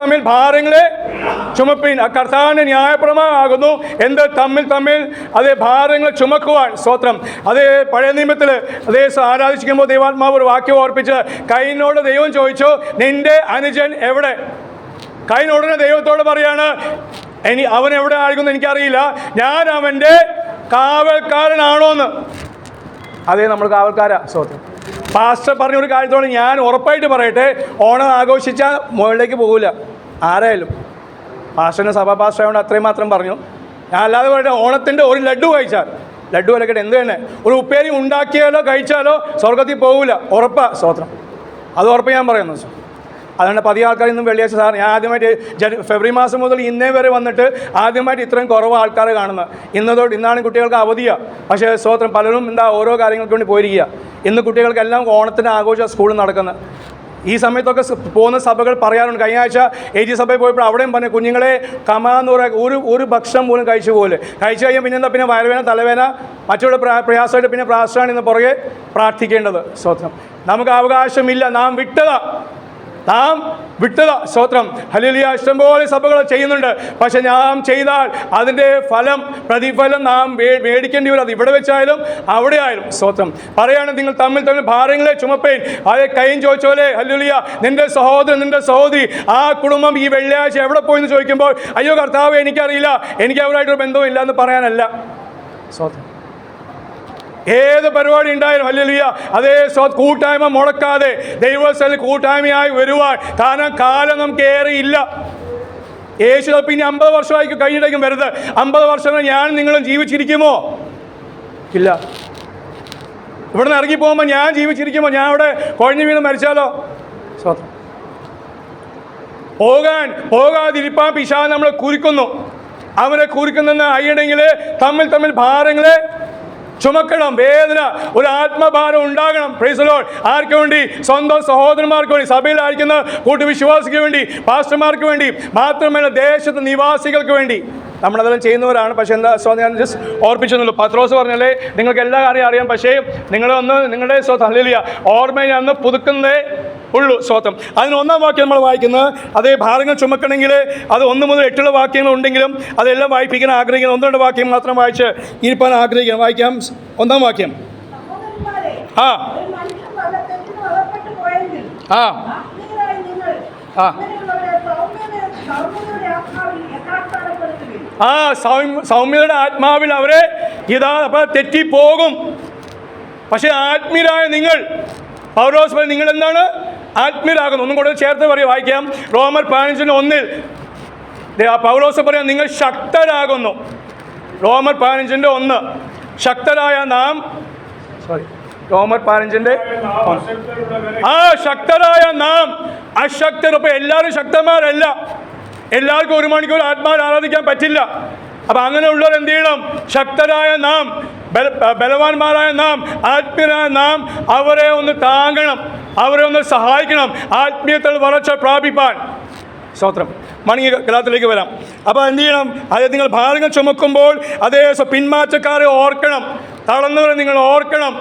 തമ്മിൽ ഭാരങ്ങളെ ചുമപ്പീൻ. ആ കർത്താവിന്റെ ന്യായപ്രമാണമാകുന്നു എന്ത് തമ്മിൽ അതേ ഭാരങ്ങൾ ചുമക്കുവാൻ. സ്തോത്രം. അതേ പഴയ നിയമത്തിൽ അതേ ആരാധിക്കുമ്പോൾ ദൈവാത്മാവ് ഒരു വാക്യം ഓർപ്പിച്ച് കയീനോട് ദൈവം ചോദിച്ചു, നിന്റെ അനുജൻ എവിടെ? കയീൻ ഉടനെ ദൈവത്തോട് പറയാണ്, അവൻ എവിടെ ആയിരിക്കും എനിക്കറിയില്ല, ഞാൻ അവൻ്റെ കാവൽക്കാരനാണോന്ന്. അതേ നമ്മൾ കാവൽക്കാരാ. സ്തോത്രം. പാസ്റ്റർ പറഞ്ഞൊരു കാര്യത്തോട് ഞാൻ ഉറപ്പായിട്ട് പറയട്ടെ, ഓണം ആഘോഷിച്ചാൽ മുകളിലേക്ക് പോകില്ല ആരായാലും. പാസ്റ്ററിന് സഭാ പാസ്റ്റർ ആയതുകൊണ്ട് അത്രയും മാത്രം പറഞ്ഞു. ഞാൻ അല്ലാതെ പറയട്ടെ, ഓണത്തിൻ്റെ ഒരു ലഡ്ഡു കഴിച്ചാൽ, ലഡ്ഡു അലക്കട്ടെ എന്ത് തന്നെ, ഒരു ഉപ്പേരി ഉണ്ടാക്കിയാലോ കഴിച്ചാലോ സ്വർഗത്തിൽ പോകില്ല, ഉറപ്പാ. സ്തോത്രം. അത് ഉറപ്പ് ഞാൻ പറയുന്നു. അതുകൊണ്ട് പതിയെ ആൾക്കാർ ഇന്നും വെള്ളിയാഴ്ച സാർ ഞാൻ ആദ്യമായിട്ട് ഫെബ്രുവരി മാസം മുതൽ ഇന്നേ വരെ വന്നിട്ട് ആദ്യമായിട്ട് ഇത്രയും കുറവ് ആൾക്കാരെ കാണുന്നത്. ഇന്നാണ് കുട്ടികൾക്ക് അവധിയാണ്. പക്ഷേ സ്തോത്രം പലരും ഓരോ കാര്യങ്ങൾക്ക് വേണ്ടി പോയിരിക്കുക. ഇന്ന് കുട്ടികൾക്കെല്ലാം ഓണത്തിന് ആഘോഷം സ്കൂളിൽ നടക്കുന്നത്. ഈ സമയത്തൊക്കെ പോകുന്ന സഭകൾ പറയാറുണ്ട്. കഴിഞ്ഞ ആഴ്ച AG സഭയിൽ പോയപ്പോൾ അവിടെയും പറഞ്ഞു, കുഞ്ഞുങ്ങളെ കമാന്ന് പറയുക ഒരു ഭക്ഷണം പോലും കഴിച്ചു പോലും. കഴിച്ചു കഴിഞ്ഞാൽ പിന്നെ വയറുവേന തലവേന മറ്റുള്ള പ്രയാസമായിട്ട് പിന്നെ പ്രാർത്ഥനയാണ് ഇന്ന് പുറകെ പ്രാർത്ഥിക്കേണ്ടത്. സ്തോത്രം. നമുക്ക് അവകാശമില്ല, നാം വിട്ടതാ. സ്തോത്രം. ഹല്ലേലൂയ. ഇഷ്ടംപോലെ സഭകൾ ചെയ്യുന്നുണ്ട്. പക്ഷെ നാം ചെയ്താൽ അതിൻ്റെ പ്രതിഫലം നാം മേടിക്കേണ്ടി വരും. അത് ഇവിടെ വെച്ചായാലും അവിടെ ആയാലും. സ്തോത്രം. പറയാണ്, നിങ്ങൾ തമ്മിൽ ഭാരങ്ങളെ ചുമപ്പേൻ. അതേ കയീൻ ചോദിച്ചോലെ, ഹല്ലേലൂയ, നിന്റെ സഹോദരൻ നിന്റെ സഹോദരി ആ കുടുംബം ഈ വെള്ളിയാഴ്ച എവിടെ പോയെന്ന് ചോദിക്കുമ്പോൾ, അയ്യോ കർത്താവ് എനിക്കറിയില്ല, എനിക്ക് അവരായിട്ടൊരു ബന്ധവും ഇല്ല എന്ന് പറയാനല്ല. സ്തോത്രം. ഏത് പരിപാടി ഉണ്ടായാലും ഹല്ലേലൂയ അതേ കൂട്ടായ്മ മുടക്കാതെ ദൈവസ്ഥലിൽ കൂട്ടായ്മയായി വരുവാൻ. കാരണം കാലം നമുക്ക് ഏറെയില്ല. യേശു പിന്നെ 50 വർഷമായി കഴിഞ്ഞിട്ടേക്കും വരുന്നത്. 50 വർഷം ഞാൻ നിങ്ങളും ജീവിച്ചിരിക്കുമോ? ഇല്ല. ഇവിടെ നിന്ന് ഇറങ്ങി പോകുമ്പോൾ ഞാൻ ജീവിച്ചിരിക്കുമോ? ഞാൻ അവിടെ കുഴഞ്ഞു വീണ് മരിച്ചാലോ? സ്വന്തം പോകാതിരിപ്പാൻ പിശാച് നമ്മളെ കുരുക്കുന്നു. അവനെ കുരുക്കുന്നെന്ന് അറിയണമെങ്കിൽ തമ്മിൽ ഭാരങ്ങളെ ചുമക്കണം. വേദന, ഒരു ആത്മഭാരം ഉണ്ടാകണം. Praise the Lord. ആർക്ക് വേണ്ടി? സ്വന്തം സഹോദരന്മാർക്ക് വേണ്ടി, സഭയിലായിരിക്കുന്ന കൂട്ടുവിശ്വാസിക്ക് വേണ്ടി, പാസ്റ്റർമാർക്ക് വേണ്ടി, മാത്രമല്ല ദേശത്തെ നിവാസികൾക്ക് വേണ്ടി. നമ്മളതെല്ലാം ചെയ്യുന്നവരാണ്. പക്ഷേ ഞാൻ ജസ്റ്റ് ഓർപ്പിച്ചെന്നുള്ളൂ. പത്രോസ് പറഞ്ഞല്ലേ, നിങ്ങൾക്ക് എല്ലാ കാര്യം അറിയാം, പക്ഷേ നിങ്ങളുടെ ഹല്ലേലൂയ ഓർമ്മയെ അന്ന് പുതുക്കുന്നതേ ഉള്ളൂ. സ്വന്തം. അതിന് 1-ാം വാക്യം നമ്മൾ വായിക്കുന്നത്, അതേ ഭാരങ്ങൾ ചുമക്കണമെങ്കിൽ അത് 1 മുതൽ 8 വാക്യങ്ങൾ ഉണ്ടെങ്കിലും അതെല്ലാം വായിപ്പിക്കാൻ ആഗ്രഹിക്കുന്നു. 1-2 വാക്യം മാത്രം വായിച്ച് ഇരിപ്പാൻ ആഗ്രഹിക്കാം. വായിക്കാം. 1-ാം വാക്യം. സൗമ്യതയുടെ ആത്മാവിൽ അവരെ തെറ്റിപ്പോകും. പക്ഷെ ആത്മീയരായ നിങ്ങൾ, പൗലോസ് നിങ്ങൾ എന്താണ്? ആത്മീയരാകുന്നു. ഒന്നും കൂടെ ചേർത്ത് പറയും. വായിക്കാം. റോമർ 15:1 പൗലോസ് പറയാം, നിങ്ങൾ ശക്തരാകുന്നു. റോമർ 15:1 ശക്തരായ നാം, റോമർ 15:1 ശക്തരായ നാം അശക്തർ. ഇപ്പം എല്ലാവരും ശക്തന്മാരല്ല. എല്ലാവർക്കും 1 മണിക്കൂർ ആത്മാവിൽ ആരാധിക്കാൻ പറ്റില്ല. അപ്പം അങ്ങനെയുള്ളവർ എന്ത് ചെയ്യണം? ശക്തരായ നാം, ബലവാന്മാരായ നാം, ആത്മീയരായ നാം അവരെ ഒന്ന് താങ്ങണം, അവരെ ഒന്ന് സഹായിക്കണം ആത്മീയത്തിൽ വളർച്ച പ്രാപിപ്പാൻ. സ്തോത്രം. മടങ്ങി ഗ്രാഹത്തിലേക്ക് വരാം. അപ്പോൾ എന്ത് ചെയ്യണം? അതായത് നിങ്ങൾ ഭാരങ്ങൾ ചുമക്കുമ്പോൾ അതേ പിന്മാറ്റക്കാരെ ഓർക്കണം, തളർന്നവരെ നിങ്ങൾ ഓർക്കണം,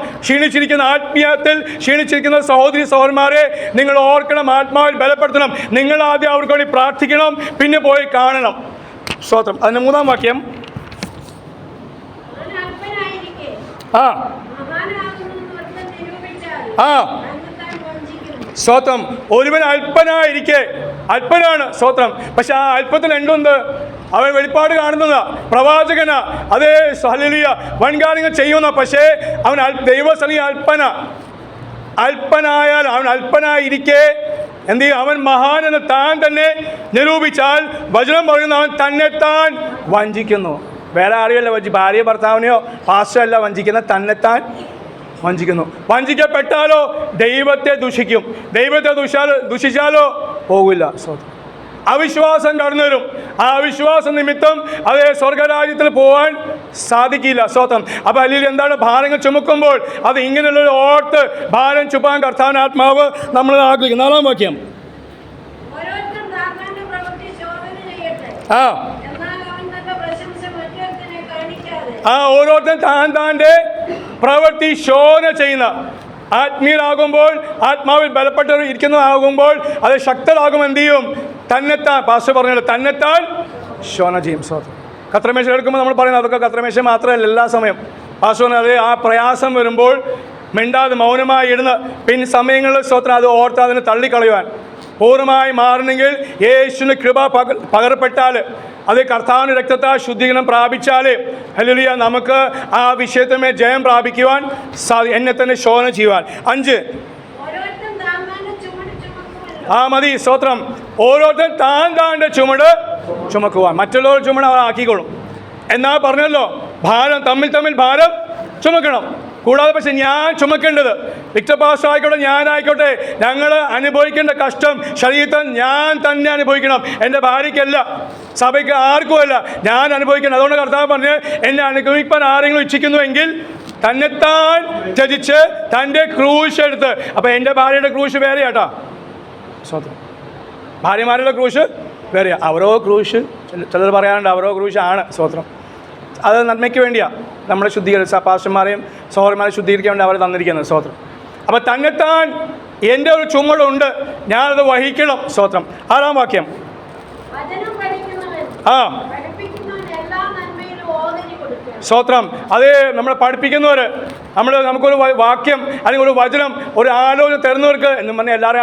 ആത്മീയത്തിൽ ക്ഷീണിച്ചിരിക്കുന്ന സഹോദരന്മാരെ നിങ്ങൾ ഓർക്കണം, ആത്മാവിൽ ബലപ്പെടുത്തണം. നിങ്ങൾ ആദ്യം അവർക്ക് വേണ്ടി പ്രാർത്ഥിക്കണം, പിന്നെ പോയി കാണണം. സ്തോത്രം. അതിന് 3-ാം വാക്യം. സ്തോത്രം. ഒരുവൻ അല്പനായിരിക്കെ, അല്പനാണ്. സ്തോത്രം. പക്ഷെ ആ അല്പത്തിൽ എന്തുണ്ട്? അവൻ വെളിപ്പാട് കാണുന്നതാ, പ്രവാചകനാ. അതേ ഹല്ലേലൂയ വൻകാര്യങ്ങൾ ചെയ്യുന്ന. പക്ഷേ അവൻ ദൈവസ്ഥലി അല്പനായാൽ, അവൻ അല്പനായിരിക്കെ എന്ത് ചെയ്യും? അവൻ മഹാനെന്ന് താൻ തന്നെ നിരൂപിച്ചാൽ വചനം പറയുന്ന അവൻ തന്നെത്താൻ വഞ്ചിക്കുന്നു. വേറെ ആരെയല്ല ഭാര്യ ഭർത്താവിനെയോ പാസ്റ്ററല്ല വഞ്ചിക്കുന്ന, തന്നെത്താൻ വഞ്ചിക്കുന്നു. വഞ്ചിക്കപ്പെട്ടാലോ ദൈവത്തെ ദുഷിക്കും. ദൈവത്തെ ദുഷിച്ചാലോ പോകില്ല. അവിശ്വാസം കടന്നു വരും. ആ അവിശ്വാസ നിമിത്തം അതേ സ്വർഗരാജ്യത്തിൽ പോകാൻ സാധിക്കില്ല. സ്വന്തം. അപ്പോൾ അല്ലെങ്കിൽ എന്താണ്? ഭാരങ്ങൾ ചുമക്കുമ്പോൾ അത് ഇങ്ങനെയുള്ളൊരു ഓർത്ത് ഭാരം ചുമക്കാൻ കർത്താവിന്റെ ആത്മാവ് നമ്മൾ ആഗ്രഹിക്കും. 4-ാം വാക്യം. ഓരോരുത്തരും താൻ്റെ പ്രവൃത്തി ശോധന ചെയ്യുന്ന. ആത്മീയരാകുമ്പോൾ, ആത്മാവിൽ ബലപ്പെട്ടവർ ഇരിക്കുന്നതാകുമ്പോൾ അത് ശക്തരാകും. എന്ത് ചെയ്യും? തന്നെത്താൻ പാസ്റ്റർ പറഞ്ഞല്ലോ, തന്നെത്താൻ ശോധന ചെയ്യും. സ്വതന്ത്രം കത്രമേശ എടുക്കുമ്പോൾ നമ്മൾ പറയുന്നത് അതൊക്കെ കത്രമേശ മാത്രമല്ല, എല്ലാ സമയം പാസ്റ്റർ പറഞ്ഞത് ആ പ്രയാസം വരുമ്പോൾ മിണ്ടാതെ മൗനമായി ഇരുന്ന് പിന്നെ സമയങ്ങളിൽ സ്വതന്ത്രം അത് ഓർത്ത് അതിനെ തള്ളിക്കളയുവാൻ പൂർണ്ണമായി മാറണമെങ്കിൽ യേശുവിന് കൃപ പകരപ്പെട്ടാൽ, അത് കർത്താവിന് രക്തത്താൽ ശുദ്ധീകരണം പ്രാപിച്ചാൽ ഹല്ലേലൂയ നമുക്ക് ആ വിഷയത്തിന്മേൽ ജയം പ്രാപിക്കുവാൻ എന്നെ തന്നെ ശോധന ചെയ്യുവാൻ. 5 മതി. സ്തോത്രം. ഓരോരുത്തരും താൻ്റെ ചുമട് ചുമക്കുവാൻ. മറ്റുള്ളവർ ചുമട് അവർ ആക്കിക്കോളും എന്നാ പറഞ്ഞല്ലോ. ഭാരം തമ്മിൽ ഭാരം ചുമക്കണം. കൂടാതെ പക്ഷെ ഞാൻ ചുമക്കേണ്ടത്, വിക്ടർ പാസ്റ്റർ ആയിക്കോട്ടെ, ഞാനായിക്കോട്ടെ, ഞങ്ങൾ അനുഭവിക്കേണ്ട കഷ്ടം ശരീരത്തിൽ ഞാൻ തന്നെ അനുഭവിക്കണം. എൻ്റെ ഭാര്യയ്ക്കല്ല, സഭയ്ക്ക് ആർക്കുമല്ല, ഞാൻ അനുഭവിക്കണം. അതുകൊണ്ട് കർത്താവ് പറഞ്ഞ് എന്നെ അനുഭവിക്കാൻ ആരെങ്കിലും ഇച്ഛിക്കുന്നുവെങ്കിൽ തന്നെത്താൻ ത്യജിച്ച് തൻ്റെ ക്രൂശ് എടുത്ത്. അപ്പോൾ എൻ്റെ ഭാര്യയുടെ ക്രൂശ് വേറെയാട്ടോ. സ്വന്തം ഭാര്യമാരുടെ ക്രൂശ് വേറെയാ. അവരോ ക്രൂശ് ചിലർ പറയാറുണ്ട് അവരോ ക്രൂശാണ്. സ്വത്രം അത് നന്മയ്ക്ക് വേണ്ടിയാണ് നമ്മളെ ശുദ്ധീകരിച്ച പാസ്റ്റർമാരെയും സഹോദരന്മാരെയും ശുദ്ധീകരിക്കാൻ വേണ്ടി അവർ തന്നിരിക്കുന്നത്. സ്വത്രം. അപ്പോൾ തന്നെത്താൻ എൻ്റെ ഒരു ചുമടുണ്ട്, ഞാനത് വഹിക്കണം. സ്വത്രം. 6-ാം വാക്യം. സ്തോത്രം. അത് നമ്മളെ പഠിപ്പിക്കുന്നവർ, നമുക്കൊരു വാക്യം അല്ലെങ്കിൽ ഒരു വചനം, ഒരു ആലോചന തരുന്നവർക്ക് എന്നും പറഞ്ഞാൽ എല്ലാവരും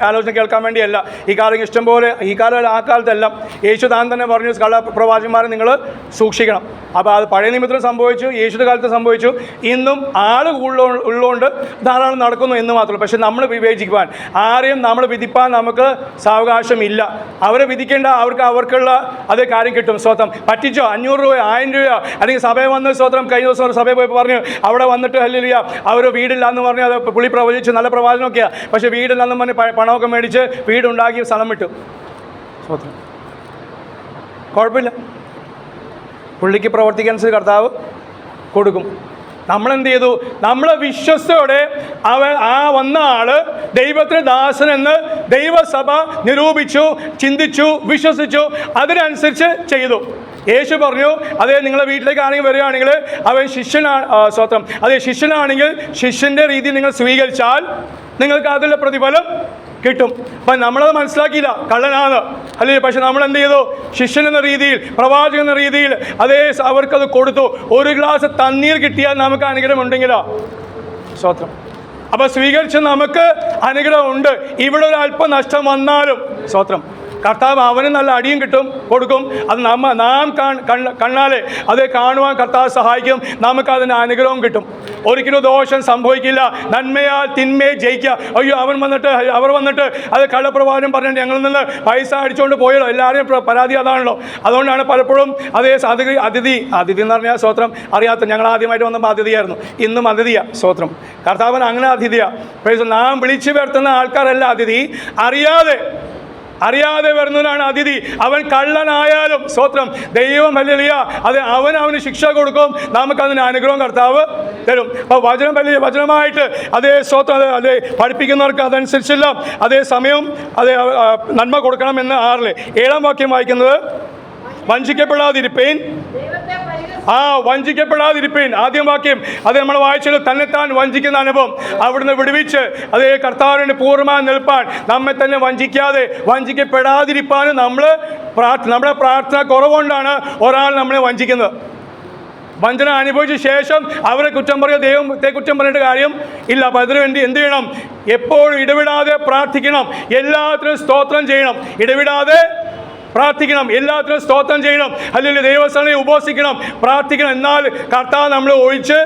ആലോചന കേൾക്കാൻ വേണ്ടിയല്ല. ഈ കാലം ഇഷ്ടം പോലെ, ഈ കാലം ആ കാലത്തെല്ലാം യേശു താൻ തന്നെ പറഞ്ഞു കള്ളപ്രവാചകന്മാരെ നിങ്ങൾ സൂക്ഷിക്കണം. അപ്പോൾ അത് പഴയ നിമിത്തത്തിൽ സംഭവിച്ചു, യേശുവിൻ്റെ കാലത്ത് സംഭവിച്ചു. ഇന്നും ആൾ ഉള്ളതുകൊണ്ട് ധാരാളം നടക്കുന്നു എന്ന് മാത്രമല്ല. പക്ഷെ നമ്മൾ വിവേചിക്കുവാൻ, ആരെയും നമ്മൾ വിധിപ്പാൻ നമുക്ക് സാവകാശമില്ല. അവരെ വിധിക്കേണ്ട അവർക്കുള്ള അതേ കാര്യം കിട്ടും. സ്വന്തം പറ്റിച്ചോ 500 രൂപ 1000 രൂപ അല്ലെങ്കിൽ സഭയിൽ വന്ന് സ്വന്തം കഴിഞ്ഞ ദിവസം സഭയിൽ പോയി പറഞ്ഞു അവിടെ വന്നിട്ട് ഹല്ലേലൂയ അവർ വീടില്ല എന്ന് പറഞ്ഞ് അത് പുള്ളി പ്രവചിച്ചു, നല്ല പ്രവാചനമൊക്കെയാണ്. പക്ഷേ വീടില്ലെന്ന് പറഞ്ഞ് പണമൊക്കെ മേടിച്ച് വീടുണ്ടാക്കി സ്ഥലം വിട്ടു. സ്വന്തം കുഴപ്പമില്ല, പുള്ളിക്ക് പ്രവർത്തിക്കനുസരിച്ച് കർത്താവ് കൊടുക്കും. നമ്മളെന്ത് ചെയ്തു? നമ്മളെ വിശ്വസ്തയോടെ വന്ന ആള് ദൈവത്തിന് ദാസനെന്ന് ദൈവസഭ നിരൂപിച്ചു, ചിന്തിച്ചു, വിശ്വസിച്ചു, അതിനനുസരിച്ച് ചെയ്തു. യേശു പറഞ്ഞു അതേ നിങ്ങളെ വീട്ടിലേക്ക് ആരെങ്കിലും വരികയാണെങ്കിൽ അവൻ ശിഷ്യനാണ്. സ്വത്രം. അതേ ശിഷ്യനാണെങ്കിൽ ശിഷ്യൻ്റെ രീതിയിൽ നിങ്ങൾ സ്വീകരിച്ചാൽ നിങ്ങൾക്ക് അതിലെ പ്രതിഫലം കിട്ടും. അപ്പം നമ്മളത് മനസ്സിലാക്കിയില്ല, കള്ളനാണ് അല്ലെങ്കിൽ. പക്ഷെ നമ്മളെന്ത് ചെയ്തു? ശിഷ്യൻ എന്ന രീതിയിൽ, പ്രവാചകൻ എന്ന രീതിയിൽ അതേ അവർക്കത് കൊടുത്തു. ഒരു ഗ്ലാസ് തണ്ണീർ കിട്ടിയാൽ നമുക്ക് അനുഗ്രഹം ഉണ്ടെങ്കിലോ സ്വത്രം. അപ്പം സ്വീകരിച്ച് നമുക്ക് അനുഗ്രഹം ഉണ്ട്. ഇവിടെ ഒരു അല്പം നഷ്ടം വന്നാലും സ്വത്രം കർത്താവ് അവന് നല്ല അടിയും കിട്ടും, കൊടുക്കും. അത് നാം കണ്ണാലെ അത് കാണുവാൻ കർത്താവ് സഹായിക്കും. നമുക്കതിന് അനുഗ്രഹവും കിട്ടും. ഒരിക്കലും ദോഷം സംഭവിക്കില്ല. നന്മയാൽ തിന്മയെ ജയിക്കുക. അയ്യോ അവർ വന്നിട്ട് അത് കള്ളപ്രവാചകം പറഞ്ഞിട്ട് ഞങ്ങളിൽ നിന്ന് പൈസ അടിച്ചുകൊണ്ട് പോയല്ലോ. എല്ലാവരെയും പരാതി അതാണല്ലോ. അതുകൊണ്ടാണ് പലപ്പോഴും അതേ അതിഥി എന്ന് പറഞ്ഞാൽ സ്വത്രം അറിയാത്ത, ഞങ്ങൾ ആദ്യമായിട്ട് വന്നപ്പോൾ അതിഥിയായിരുന്നു, ഇന്നും അതിഥിയാണ്. സ്വത്രം. കർത്താവൻ അങ്ങനെ അതിഥിയാണ്. നാം വിളിച്ചു വരുത്തുന്ന ആൾക്കാരല്ല അതിഥി, അറിയാതെ വരുന്നവനാണ് അതിഥി. അവൻ കള്ളനായാലും സ്വത്രം ദൈവം ഹല്ലേലൂയ അത് അവന് ശിക്ഷ കൊടുക്കും. നമുക്കതിന് അനുഗ്രഹം കർത്താവ് തരും. അപ്പോൾ വചനം വലിയ വചനമായിട്ട് അതേ സ്വത്രം അതേ പഠിപ്പിക്കുന്നവർക്ക് അതനുസരിച്ചില്ല അതേ സമയം അതേ നന്മ കൊടുക്കണമെന്ന് 6 7-ാം വാക്യം വായിക്കുന്നത്, വഞ്ചിക്കപ്പെടാതിരിപ്പേൻ. വഞ്ചിക്കപ്പെടാതിരിപ്പേൻ. ആദ്യം വാക്യം അത് നമ്മൾ വായിച്ചത് തന്നെത്താൻ വഞ്ചിക്കുന്ന അനുഭവം. അവിടുന്ന് വിടുവിച്ച് അതേ കർത്താവിന് പൂർണ്ണമായി നിൽപ്പാൻ, നമ്മെ തന്നെ വഞ്ചിക്കപ്പെടാതിരിപ്പാനും നമ്മുടെ പ്രാർത്ഥന കുറവുകൊണ്ടാണ് ഒരാൾ നമ്മളെ വഞ്ചിക്കുന്നത്. വഞ്ചന അനുഭവിച്ച ശേഷം അവരെ കുറ്റം പറയുക, ദൈവത്തെ കുറ്റം പറഞ്ഞിട്ട് കാര്യം ഇല്ല. അപ്പം അതിനുവേണ്ടി എന്ത് ചെയ്യണം? എപ്പോഴും ഇടവിടാതെ പ്രാർത്ഥിക്കണം, എല്ലാത്തിനും സ്തോത്രം ചെയ്യണം. ഇടവിടാതെ പ്രാർത്ഥിക്കണം, എല്ലാത്തിനും സ്തോത്രം ചെയ്യണം. അല്ലെങ്കിൽ ദൈവസ്ഥനെ ഉപവസിക്കണം, പ്രാർത്ഥിക്കണം. എന്നാൽ കർത്താവ് നമ്മളെ ഒഴിച്ച്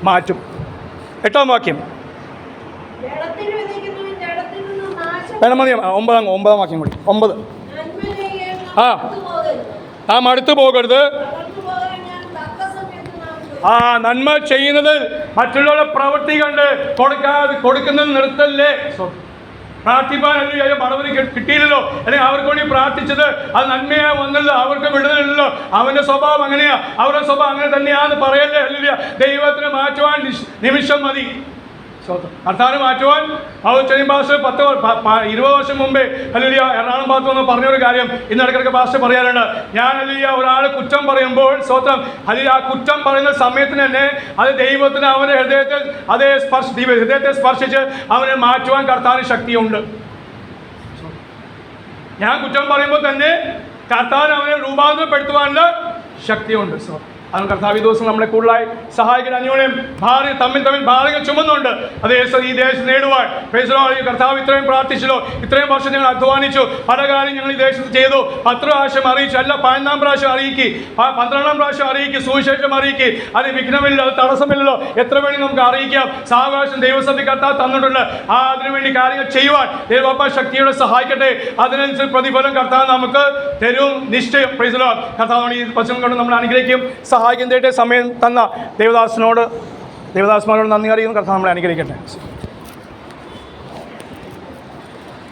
മാറ്റും. 8-ാം വാക്യം വേണം, മതി. 9-ാം വാക്യം കൂടി. 9 മടുത്തു പോകരുത്. നന്മ ചെയ്യുന്നത് മറ്റുള്ളവരുടെ പ്രവൃത്തി കണ്ട് കൊടുക്കുന്നത് നിർത്തല്ലേ. പ്രാർത്ഥിപ്പാൻ അല്ലെങ്കിൽ മടവന് കിട്ടിയില്ലല്ലോ, അല്ലെങ്കിൽ അവർക്ക് വേണ്ടി പ്രാർത്ഥിച്ചത് അത് നന്മയായി വന്നല്ലോ, അവർക്ക് വിടുതലില്ലല്ലോ, അവൻ്റെ സ്വഭാവം അങ്ങനെയാ, അവരുടെ സ്വഭാവം അങ്ങനെ തന്നെയാന്ന് പറയല്ലേ. അല്ലെങ്കിൽ ദൈവത്തിന് മാറ്റുവാൻ നിമിഷം മതി. കർത്താവിനെ മാറ്റുവാൻ അവർ ചെയ്യുമ്പോൾ 20 വർഷം മുമ്പേ അല്ലെങ്കിൽ എറണാകുളം ഭാഗത്ത് വന്ന് പറഞ്ഞൊരു കാര്യം ഇന്ന് ഇടയ്ക്കിടയ്ക്ക് ഭാഷ പറയാറുണ്ട്. ഞാൻ അല്ലെങ്കിൽ ഒരാൾ കുറ്റം പറയുമ്പോൾ സ്വന്തം അല്ലെങ്കിൽ ആ കുറ്റം പറയുന്ന സമയത്തിന് തന്നെ അത് ദൈവത്തിന് അവൻ്റെ ഹൃദയത്തെ സ്പർശിച്ച് അവനെ മാറ്റുവാൻ കർത്താവിന് ശക്തിയുണ്ട്. ഞാൻ കുറ്റം പറയുമ്പോൾ തന്നെ കർത്താവിന് അവനെ രൂപാന്തരപ്പെടുത്തുവാനുള്ള ശക്തിയുണ്ട്. അത് കർത്താവ് ഈ ദിവസം നമ്മളെ കൂടുതലായി സഹായിക്കുന്ന അന്യോന്യം ഭാര്യ തമ്മിൽ ഭാര്യകൾ ചുമന്നുണ്ട് അതേ ഈ ദേശം നേടുവാൻ. കർത്താവ് ഇത്രയും പ്രാർത്ഥിച്ചല്ലോ, ഇത്രയും വർഷം ഞങ്ങൾ അധ്വാനിച്ചു, പല കാര്യം ഞങ്ങൾ ഈ ദേശത്ത് ചെയ്തു. 10 പ്രാവശ്യം അറിയിച്ചു, അല്ല 15-ാം പ്രാവശ്യം അറിയിക്കി, 12-ാം പ്രാവശ്യം അറിയിക്കി, സുവിശേഷം അറിയിക്കി. അത് വിഘ്നമില്ല, അത് തടസ്സമില്ലല്ലോ. എത്ര വേണ്ടി നമുക്ക് അറിയിക്കാം. സാവകാശം ദൈവസഭയ്ക്ക് കർത്താവ് തന്നിട്ടുണ്ട്. അതിനുവേണ്ടി കാര്യങ്ങൾ ചെയ്യുവാൻ ദൈവപ്പ ശക്തിയോടെ സഹായിക്കട്ടെ. അതിനനുസരിച്ച് പ്രതിഫലം കർത്താവ് നമുക്ക് തരും നിശ്ചയം. കർത്താവ് ഈ വചനം കൊണ്ട് നമ്മൾ അനുഗ്രഹിക്കും, സഹായിക്കും. സമയം തന്ന ദേവദാസന്മാരോട് നന്ദി അറിയുന്നു. കർത്താവ് നമ്മളെ അനുഗ്രഹിക്കട്ടെ.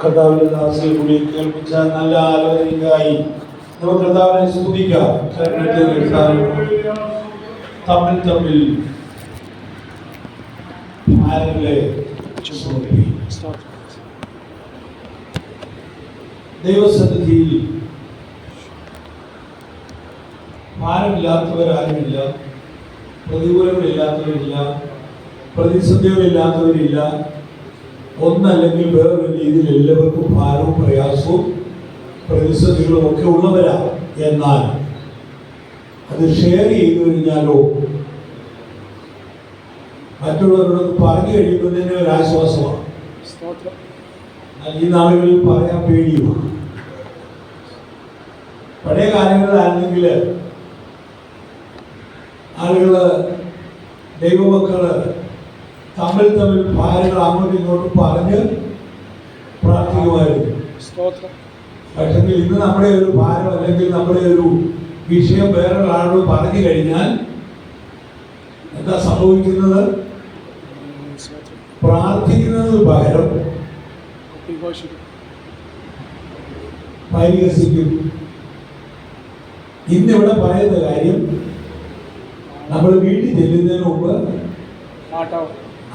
കർത്താവിന്റെ ദാസിൽ കൂടി കേൾപ്പിച്ച നല്ല ആലോചനയ്ക്കായി നമുക്ക് കർത്താവിനെ സ്തുതിക്കാം. തമ്മിൽ ദൈവസന്നിധിയിൽ ഭാരമില്ലാത്തവരാരുമില്ല, പ്രതികൂലങ്ങളില്ലാത്തവരില്ല, പ്രതിസന്ധികളില്ലാത്തവരില്ല. ഒന്നല്ലെങ്കിൽ വേറൊരു രീതിയിൽ എല്ലാവർക്കും ഭാരവും പ്രയാസവും പ്രതിസന്ധികളും ഒക്കെ ഉള്ളവരാണ്. എന്നാൽ അത് ഷെയർ ചെയ്തു കഴിഞ്ഞാലോ മറ്റുള്ളവരോട് പറഞ്ഞു കഴിയുമ്പോൾ തന്നെ ഒരു ആശ്വാസമാണ്. ഈ നാളുകളിൽ പറയാൻ പേടിയുമാണ്. പഴയ കാലങ്ങളിലാണെങ്കിൽ ആളുകള് ദൈവമക്കള് തമ്മിൽ ഭാര്യകൾ അങ്ങോട്ടും ഇങ്ങോട്ടും പറഞ്ഞ് പ്രാർത്ഥിക്കുമായിരുന്നു. പക്ഷേ ഇന്ന് നമ്മുടെ ഒരു ഭാരം അല്ലെങ്കിൽ നമ്മുടെ ഒരു വിഷയം വേറൊരാളോട് പറഞ്ഞു കഴിഞ്ഞാൽ എന്താ സംഭവിക്കുന്നത്? പ്രാർത്ഥിക്കുന്നതിന് പകരം പരിഹസിക്കും. ഇന്നിവിടെ പറയുന്ന കാര്യം നമ്മൾ വീട്ടിൽ ചെല്ലുന്നതിന് മുമ്പ്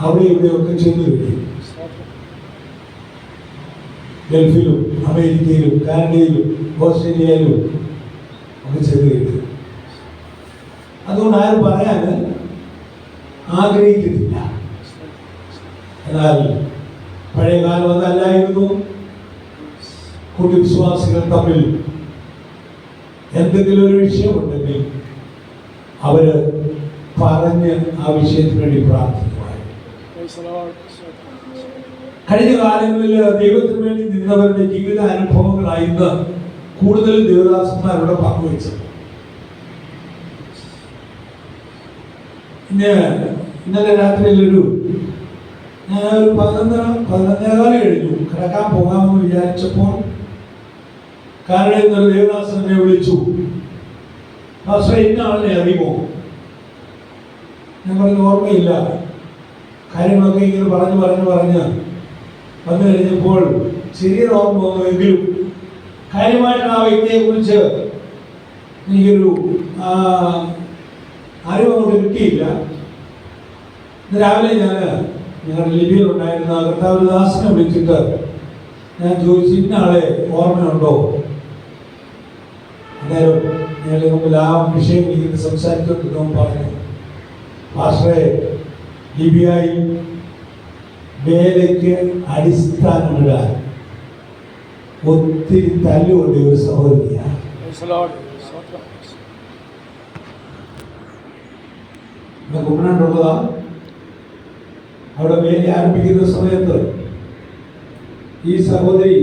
അവിടെ ഇവിടെയൊക്കെ ചെന്ന് കഴിയും. ഗൾഫിലും അമേരിക്കയിലും കാനഡയിലും ഓസ്ട്രേലിയയിലും ഒക്കെ ചെന്ന് കഴിയും. അതുകൊണ്ട് ആരും പറയാൻ ആഗ്രഹിക്കുന്നില്ല. എന്നാൽ പഴയ കാലം അതല്ലായിരുന്നു. കുടുംബവിശ്വാസികൾ തമ്മിൽ എന്തെങ്കിലും ഒരു വിഷയമുണ്ടെങ്കിൽ അവര് പറഞ്ഞ് ആ വിഷയത്തിന് വേണ്ടി പ്രാർത്ഥിക്കുമായിരുന്നു. കഴിഞ്ഞ കാലങ്ങളിൽ ദൈവത്തിന് വേണ്ടി നിന്നവരുടെ ജീവിത അനുഭവങ്ങളായിരുന്നു കൂടുതൽ ദേവദാസന്മാരുടെ പങ്കുവച്ചത്. ഇന്നലെ രാത്രിയിലൊരു ഞാൻ ഒരു 11:15 കഴിഞ്ഞു കിടക്കാൻ പോകാമെന്ന് വിചാരിച്ചപ്പോൾ കാനഡയിൽ നിന്നൊരു ദേവദാസനെ വിളിച്ചു. പക്ഷേ ഇന്ന ആളിനെ അറിയുമോ? ഞാൻ പറഞ്ഞ ഓർമ്മയില്ല. കാര്യങ്ങളൊക്കെ ഇങ്ങനെ പറഞ്ഞ് വന്നു കഴിഞ്ഞപ്പോൾ ചെറിയൊരു ഓർമ്മ വന്നുവെങ്കിലും കാര്യമായിട്ട് ആ വ്യക്തിയെ കുറിച്ച് എനിക്കൊരു അറിവ് അങ്ങോട്ട് കിട്ടിയില്ല. ഇന്ന് രാവിലെ ഞങ്ങളുടെ ലിബിയിലുണ്ടായിരുന്ന കർത്താവിദാസനെ വിളിച്ചിട്ട് ഞാൻ ചോദിച്ചു, ഇന്ന ആളെ ഓർമ്മയുണ്ടോ? അന്നേരം ഞങ്ങൾ മുമ്പിൽ ആ വിഷയം ഇങ്ങനെ സംസാരിച്ചിട്ട് പറഞ്ഞു, പാസ്റ്ററെ, ലിബിയയിൽ വേലയ്ക്ക് അടിസ്ഥാനമിടാൻ ഒത്തിരി തല്ലുകൊണ്ട് ഒരു സഹോദരിയാണ്. കുമ്മനാണ്ടുള്ളതാ. അവിടെ വേല ആരംഭിക്കുന്ന സമയത്ത് ഈ സഹോദരി